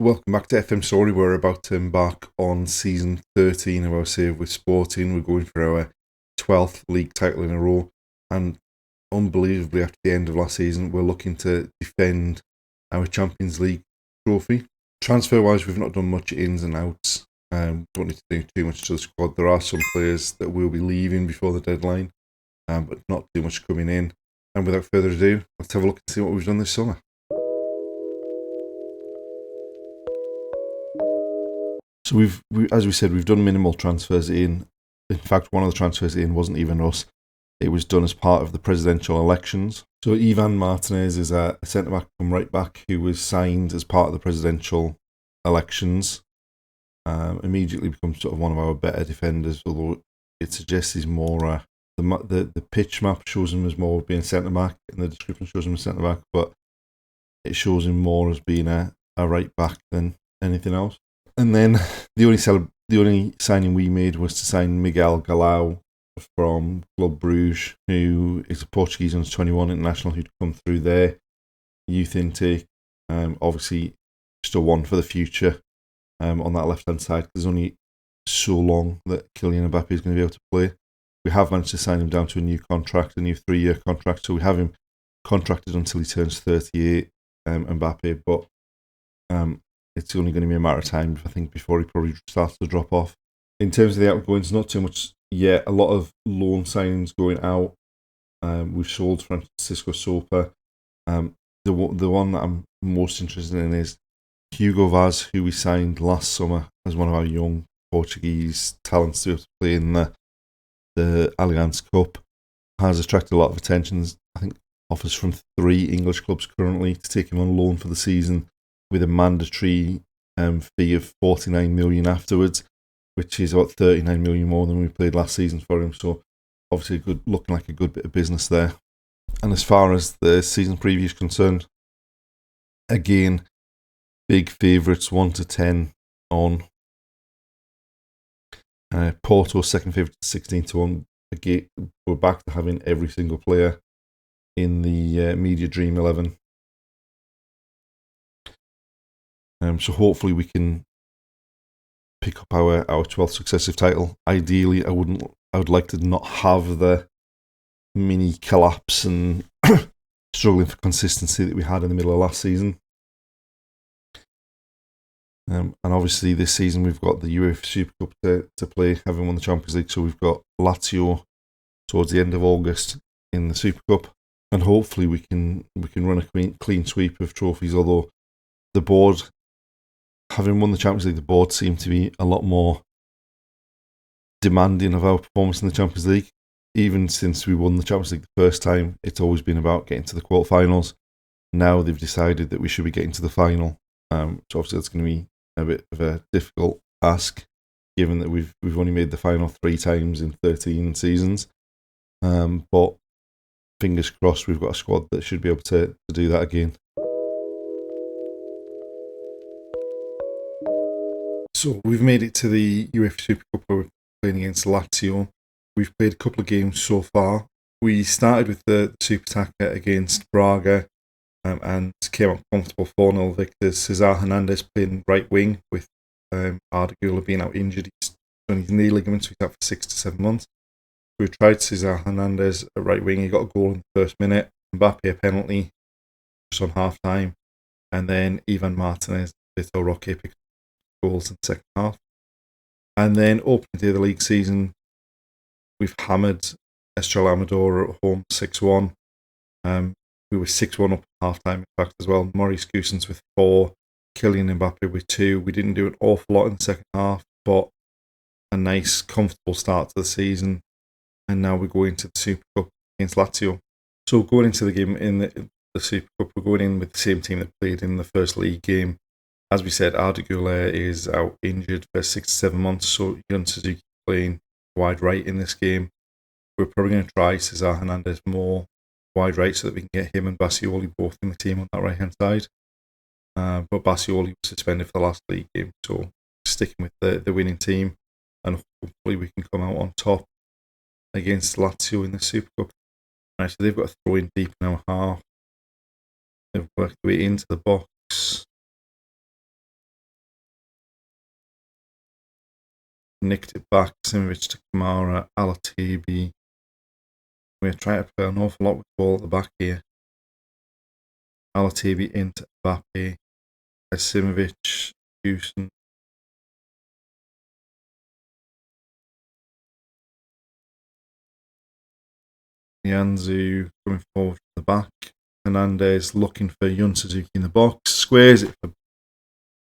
Welcome back to FM Storey. We're about to embark on season 13 of our Save with Sporting. We're going for our 12th league title in a row, and unbelievably, after the end of last season, we're looking to defend our Champions League trophy. Transfer-wise, we've not done much ins and outs. Don't need to do too much to the squad. There are some players that will be leaving before the deadline, but not too much coming in. And without further ado, let's have a look and see what we've done this summer. So as we said, we've done minimal transfers in. In fact, one of the transfers in wasn't even us. It was done as part of the presidential elections. So Ivan Martinez is a centre-back from right-back who was signed as part of the presidential elections. Immediately becomes sort of one of our better defenders, although it suggests he's more... the pitch map shows him as more being centre-back, and the description shows him as centre-back, but it shows him more as being a right-back than anything else. And then the only signing we made was to sign Miguel Galao from Club Bruges, who is a Portuguese under 21 international who'd come through their youth intake. Obviously, just a one for the future on that left-hand side. There's only so long that Kylian Mbappe is going to be able to play. We have managed to sign him down to a new contract, a new 3-year contract. So we have him contracted until he turns 38, Mbappe, but... it's only going to be a matter of time, I think, before he probably starts to drop off. In terms of the outgoings, not too much yet. A lot of loan signings going out. We've sold Francisco Sopa. The one that I'm most interested in is Hugo Vaz, who we signed last summer as one of our young Portuguese talents to be able to play in the Allianz Cup. Has attracted a lot of attention. I think offers from 3 English clubs currently to take him on loan for the season, with a mandatory fee of 49 million afterwards, which is about 39 million more than we paid last season for him. So obviously looking like a good bit of business there. And as far as the season preview is concerned, again, big favourites 1 to 10 on. Porto second favourite 16 to 1. Again, we're back to having every single player in the Media Dream 11. So hopefully we can pick up our 12th successive title. Ideally, I would like to not have the mini collapse and struggling for consistency that we had in the middle of last season. And obviously this season we've got the UEFA Super Cup to play, having won the Champions League. So we've got Lazio towards the end of August in the Super Cup, and hopefully we can run a clean sweep of trophies. Although the board, having won the Champions League, the board seemed to be a lot more demanding of our performance in the Champions League. Even since we won the Champions League the first time, it's always been about getting to the quarterfinals. Now they've decided that we should be getting to the final. So obviously that's going to be a bit of a difficult ask, given that we've only made the final 3 times in 13 seasons. But fingers crossed, we've got a squad that should be able to do that again. So we've made it to the UEFA Super Cup where we're playing against Lazio. We've played a couple of games so far. We started with the Super Tacker against Braga and came up comfortable 4-0 victors. Cesar Hernandez playing right wing with Arda Güler being out injured. He's done his knee ligaments, so he's out for 6 to 7 months. We tried Cesar Hernandez at right wing. He got a goal in the first minute. Mbappe a penalty just on half time. And then Ivan Martinez, Vitor Roque picked goals in the second half. And then opening day of the league season, we've hammered Estrella Amadora at home 6-1. We were 6-1 up at half time, in fact, as well. Maurice Goossens with 4, Kylian Mbappe with 2. We didn't do an awful lot in the second half, but a nice, comfortable start to the season. And now we go into the Super Cup against Lazio. So going into the game in the Super Cup, we're going in with the same team that played in the first league game. As we said, Arda Güler is out injured for 6 to 7 months, so Yun Suzuki playing wide right in this game. We're probably going to try Cesar Hernandez more wide right so that we can get him and Bassioli both in the team on that right-hand side. But Bassioli was suspended for the last league game, so sticking with the winning team, and hopefully we can come out on top against Lazio in the Super Cup. Right, so they've got to throw in deep in our half. They've worked their way into the box. nicked it back. Simovic to Kamara, Alatibi. We're trying to play an awful lot with the ball at the back here. Alatibi into Mbappe. Simovic, Houston. Nianzou coming forward to the back. Hernandez looking for Yun Suzuki in the box. Squares it for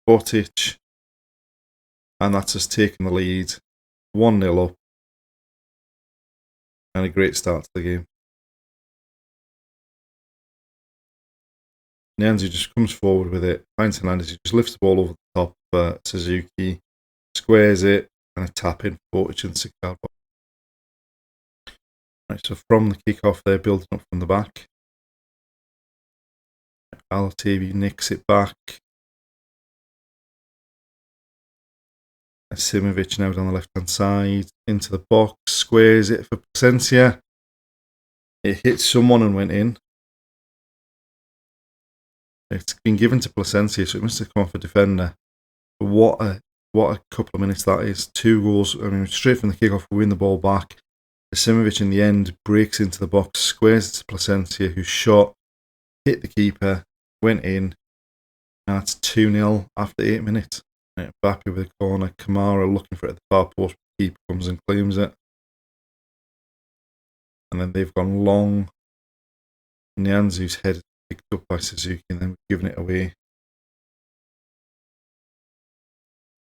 Botic. And that's us taking the lead. 1-0 up. And a great start to the game. Nianzou just comes forward with it. Finds Hernandez. He just lifts the ball over the top for Suzuki. Squares it. And a tap in for Botic in the 6-yard box. Right, so from the kickoff, they're building up from the back. Alatibi nicks it back. Simovic now down the left-hand side. Into the box. Squares it for Placencia. It hit someone and went in. It's been given to Placencia, so it must have come off a defender. But what a couple of minutes that is. 2 goals. I mean, straight from the kickoff, we win the ball back. Simovic in the end breaks into the box, squares it to Placencia, who shot, hit the keeper, went in. And that's 2-0 after 8 minutes. Right, Mbappe with a corner. Kamara looking for it at the far post. The keeper comes and claims it. And then they've gone long. Nianzou's head is picked up by Suzuki and then we've given it away.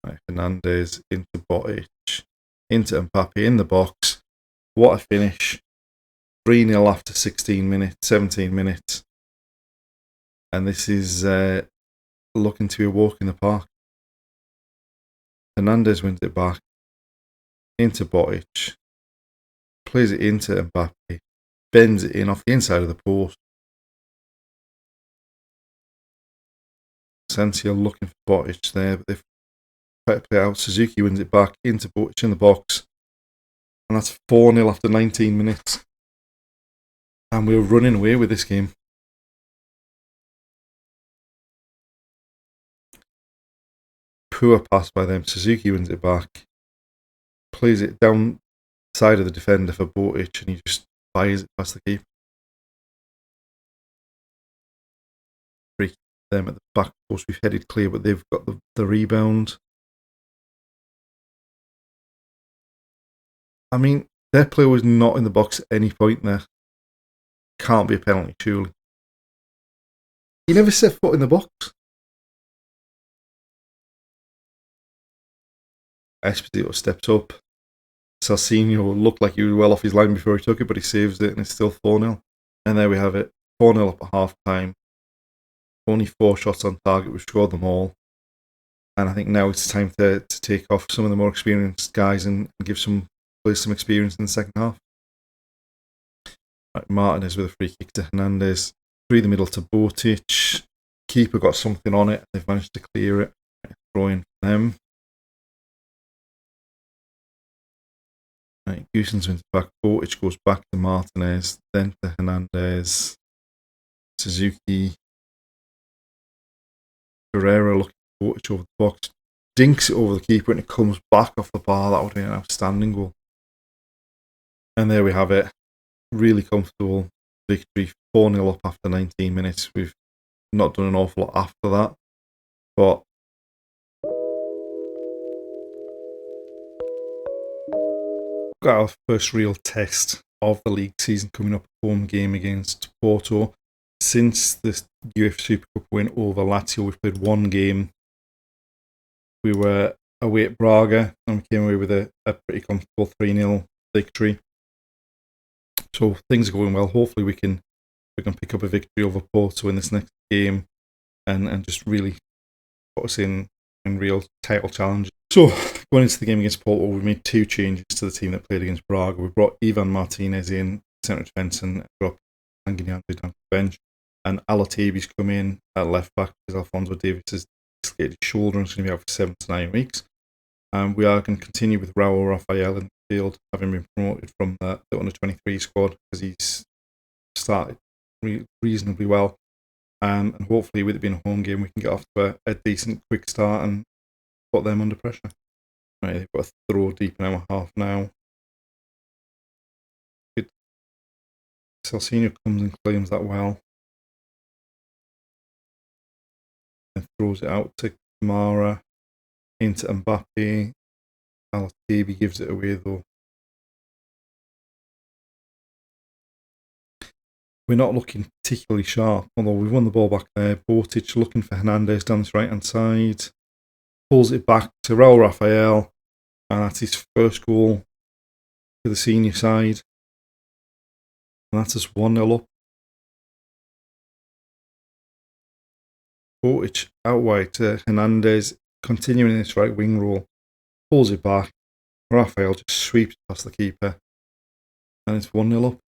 Right, Hernandez into Botic, into Mbappe in the box. What a finish. 3-0 after 17 minutes. And this is looking to be a walk in the park. Hernandez wins it back. Into Botic. Plays it into Mbappe. Bends it in off the inside of the post. Sensia looking for Botic there, but they've tried to play out. Suzuki wins it back into Botic in the box. And that's 4-0 after 19 minutes. And we're running away with this game. Poor pass by them. Suzuki wins it back. Plays it down the side of the defender for Botic and he just fires it past the keeper. Free them at the back post. We've headed clear, but they've got the rebound. I mean, their player was not in the box at any point there. Can't be a penalty, surely. He never set foot in the box. Esposito steps up. Salsinho looked like he was well off his line before he took it, but he saves it and it's still 4-0. And there we have it. 4-0 up at half time. Only 4 shots on target. We've scored them all. And I think now it's time to take off some of the more experienced guys and give some players some experience in the second half. Right, Martinez with a free kick to Hernandez. Through the middle to Botic. Keeper got something on it. They've managed to clear it. Throw in for them. Right, Goossens wins back. Botic goes back to Martinez. Then to Hernandez. Suzuki. Ferreira looking for Botic over the box. Dinks it over the keeper and it comes back off the bar. That would be an outstanding goal. And there we have it. Really comfortable victory. 4-0 up after 19 minutes. We've not done an awful lot after that. But we've got our first real test of the league season coming up. Home game against Porto. Since the UEFA Super Cup win over Lazio, we've played one game. We were away at Braga and we came away with a pretty comfortable 3-0 victory. So things are going well. Hopefully we can pick up a victory over Porto in this next game and just really put us in real title challenge. So going into the game against Porto, we made 2 changes to the team that played against Braga. We brought Ivan Martinez in centre defence and dropped Sanguinante down to the bench. And Alatibi's come in at left back because Alphonso Davies has dislocated his shoulder and is going to be out for 7 to 9 weeks. We are going to continue with Raul Rafael in the field, having been promoted from the under-23 squad because he's started reasonably well. And hopefully with it being a home game, we can get off to a decent quick start and put them under pressure. Right, they've got a throw deep in our half now. Salsinho comes and claims that well. And throws it out to Kamara. Into Mbappe. Al-Tibi gives it away though. We're not looking particularly sharp, although we've won the ball back there. Botic looking for Hernandez down this right-hand side. Pulls it back to Raul Rafael. And that's his first goal for the senior side. And that's us 1-0 up. Botic out wide to Hernandez, continuing this right wing role. Pulls it back. Rafael just sweeps past the keeper. And it's 1-0 up.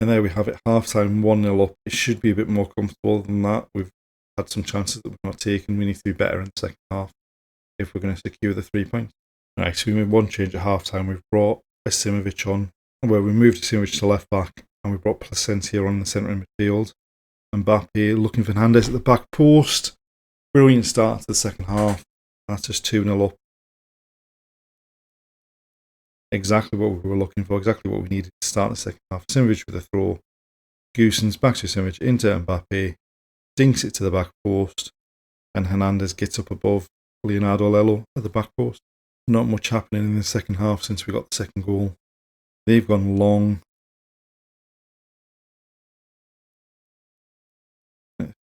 And there we have it, half-time, 1-0 up. It should be a bit more comfortable than that. We've had some chances that we've not taken. We need to be better in the second half if we're going to secure the 3 points. Right, so we made one change at half-time. We've brought Asimovic on, where we moved Asimovic to left-back, and we brought Placencia on the centre in midfield. Mbappe looking for Hernandez at the back post. Brilliant start to the second half. That's just 2-0 up. Exactly what we were looking for, exactly what we needed to start the second half. Asimovic with a throw. Goossens back to Asimovic into Mbappe. Dinks it to the back post. And Hernandez gets up above Leonardo Lello at the back post. Not much happening in the second half since we got the second goal. They've gone long.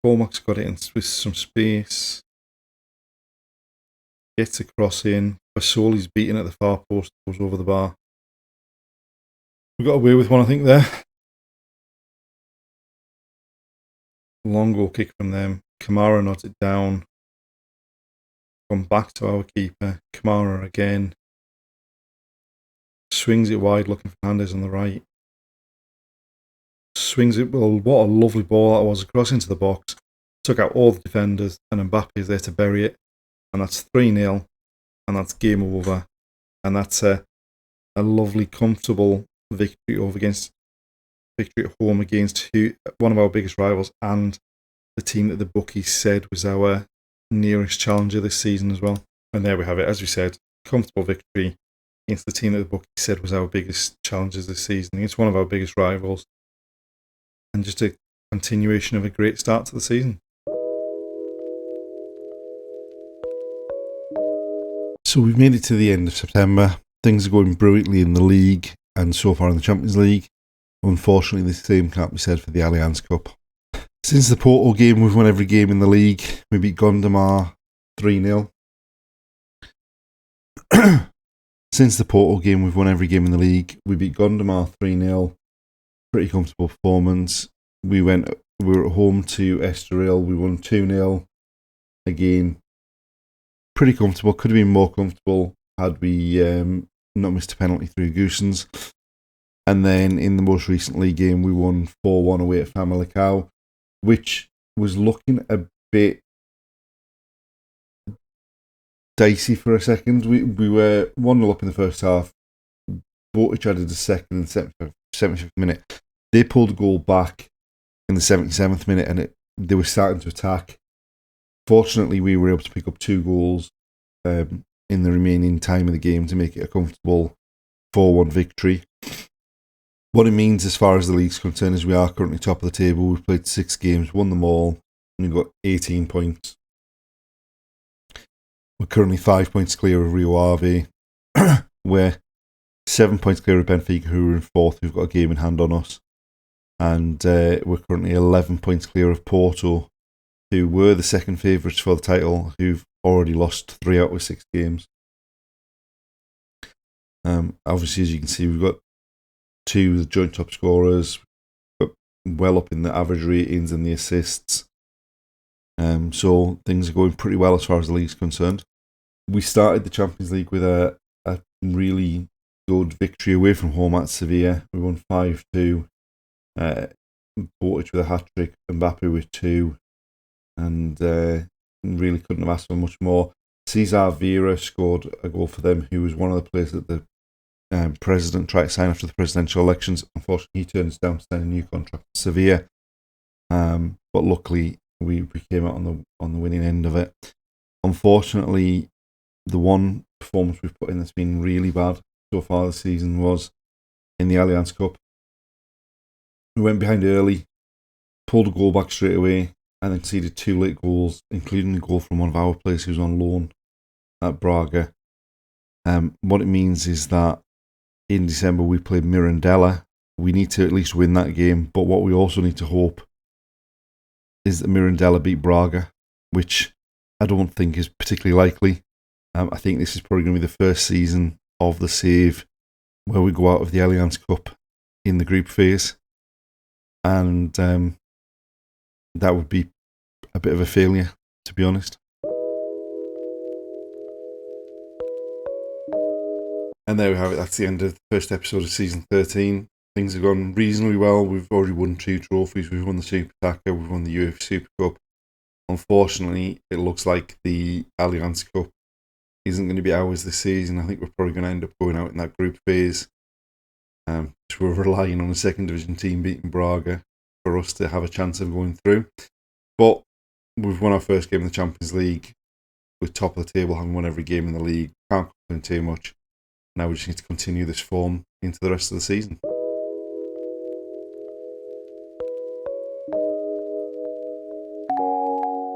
Cormac's got it in with some space. Gets a cross in. Basoli's beaten at the far post. Goes over the bar. We got away with one, I think, there. Long goal kick from them. Kamara nods it down. Gone back to our keeper. Kamara again. Swings it wide, looking for Hernandez on the right. Swings it, well, what a lovely ball that was, across into the box. Took out all the defenders, and Mbappe is there to bury it. And that's 3-0, and that's game over. And that's a lovely, comfortable victory at home against one of our biggest rivals, and the team that the bookies said was our nearest challenger this season as well. And there we have it, as we said, comfortable victory against the team that the bookies said was our biggest challengers this season, against one of our biggest rivals. And just a continuation of a great start to the season. So we've made it to the end of September. Things are going brilliantly in the league and so far in the Champions League. Unfortunately, the same can't be said for the Allianz Cup. Since the Porto game, we've won every game in the league. We beat Gondomar 3-0. Since the Porto game, we've won every game in the league. We beat Gondomar 3-0. Pretty comfortable performance. We were at home to Estoril. We won 2-0. Again, pretty comfortable. Could have been more comfortable had we not missed a penalty through Goossens. And then in the most recent league game, we won 4-1 away at Famalicão, which was looking a bit dicey for a second. We were 1-0 up in the first half. Botic added a second in the 75th minute. They pulled a goal back in the 77th minute, and they were starting to attack. Fortunately, we were able to pick up 2 goals in the remaining time of the game to make it a comfortable 4-1 victory. What it means as far as the league's concerned is we are currently top of the table. We've played 6 games, won them all, and we've got 18 points. We're currently 5 points clear of Rio Ave. We're 7 points clear of Benfica, who are in 4th, who've got a game in hand on us. And we're currently 11 points clear of Porto, who were the second favourites for the title, who've already lost 3 out of 6 games. Obviously, as you can see, we've got 2 of the joint top scorers, well up in the average ratings and the assists. So things are going pretty well as far as the league's concerned. We started the Champions League with a really good victory away from home at Sevilla. We won 5-2. Botic with a hat-trick, Mbappe with 2. And really couldn't have asked for much more. Cesar Vieira scored a goal for them, who was one of the players that the president tried to sign after the presidential elections. Unfortunately, he turned us down to sign a new contract with Sevilla. But luckily, we came out on the winning end of it. Unfortunately, the one performance we've put in that's been really bad so far this season was in the Allianz Cup. We went behind early, pulled a goal back straight away, and then conceded 2 late goals, including a goal from one of our players who's on loan at Braga. What it means is that in December we played Mirandela. We need to at least win that game, but what we also need to hope is that Mirandela beat Braga, which I don't think is particularly likely. I think this is probably going to be the first season of the save where we go out of the Allianz Cup in the group phase. And that would be a bit of a failure, to be honest. And there we have it. That's the end of the first episode of season 13. Things have gone reasonably well. We've already won 2 trophies. We've won the Super Taka. We've won the UEFA Super Cup. Unfortunately, it looks like the Allianz Cup isn't going to be ours this season. I think we're probably going to end up going out in that group phase. So we're relying on a second division team beating Braga for us to have a chance of going through. But we've won our first game in the Champions League. We're top of the table, having won every game in the league. Can't complain too much. Now we just need to continue this form into the rest of the season.